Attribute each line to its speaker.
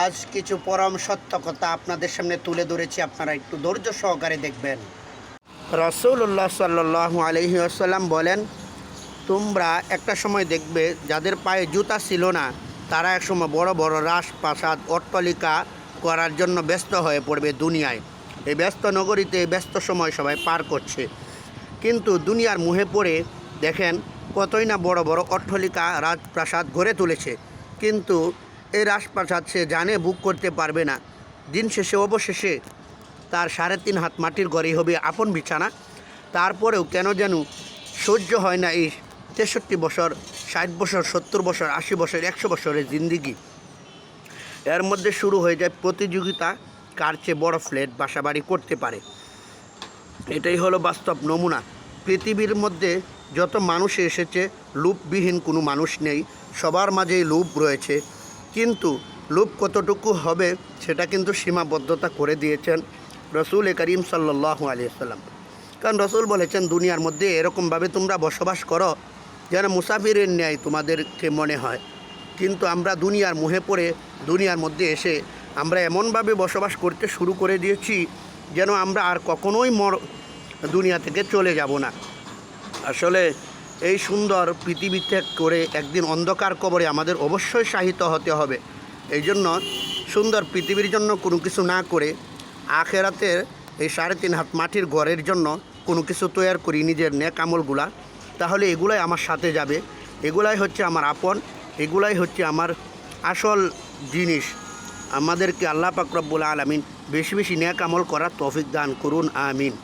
Speaker 1: আজ কিছু পরম সত্য কথা আপনাদের সামনে তুলে ধরেছি, আপনারা একটু ধৈর্য সহকারে দেখবেন। রাসূলুল্লাহ সাল্লাল্লাহু আলাইহি ওয়াসাল্লাম বলেন, তোমরা একটা সময় দেখবে যাদের পায়ে জুতা ছিল না তারা একসময় বড় বড় রাজপ্রাসাদ অট্টালিকা করার জন্য ব্যস্ত হয়ে পড়বে দুনিয়ায়। এই ব্যস্ত নগরীতে ব্যস্ত সময় সবাই পার করছে, কিন্তু দুনিয়ার মুহে পড়ে দেখেন কতই না বড় বড় অট্টালিকা রাজপ্রাসাদ গড়ে তুলেছে, কিন্তু এই রাজপ্রাসাদ সে জানে বুক করতে পারবে না। দিন শেষে অবশেষে তার 3.5 হাত মাটির ঘরেই হবে আপন বিছানা। তারপরেও কেন যেন সহ্য হয় না এই 63 বছর, 60 বছর, 70 বছর, 80 বছর, 100 বছরের জিন্দিগি। এর মধ্যে শুরু হয়ে যায় প্রতিযোগিতা, কার চেয়ে বড় ফ্ল্যাট বাসাবাড়ি করতে পারে। এটাই হলো বাস্তব নমুনা। পৃথিবীর মধ্যে যত মানুষ এসেছে লোভবিহীন কোনো মানুষ নেই, সবার মাঝেই লোভ রয়েছে, কিন্তু লোভ কতটুকু হবে সেটা কিন্তু সীমাবদ্ধতা করে দিয়েছেন রসুল করিম সাল্লাল্লাহু আলাইহি ওয়াসাল্লাম। কারণ রসুল বলেছেন, দুনিয়ার মধ্যে এরকমভাবে তোমরা বসবাস করো যেন মুসাফিরের ন্যায় তোমাদেরকে মনে হয়। কিন্তু আমরা দুনিয়ার মুহে পড়ে দুনিয়ার মধ্যে এসে আমরা এমনভাবে বসবাস করতে শুরু করে দিয়েছি যেন আমরা আর কখনোই দুনিয়া থেকে চলে যাব না। আসলে এই সুন্দর পৃথিবী ত্যাগ করে একদিন অন্ধকার কবরে আমাদের অবশ্যই শায়িত হতে হবে। এই জন্য সুন্দর পৃথিবীর জন্য কোনো কিছু না করে আখেরাতের এই 3.5 হাত মাটির ঘরের জন্য কোনো কিছু তৈরি করি নিজের নেক আমলগুলা, তাহলে এগুলাই আমার সাথে যাবে, এগুলাই হচ্ছে আমার আপন, এগুলাই হচ্ছে আমার আসল জিনিস। আমাদেরকে আল্লাহ পাক রব্বুল আলামিন বেশি বেশি নেক আমল করার তৌফিক দান করুন, আমিন।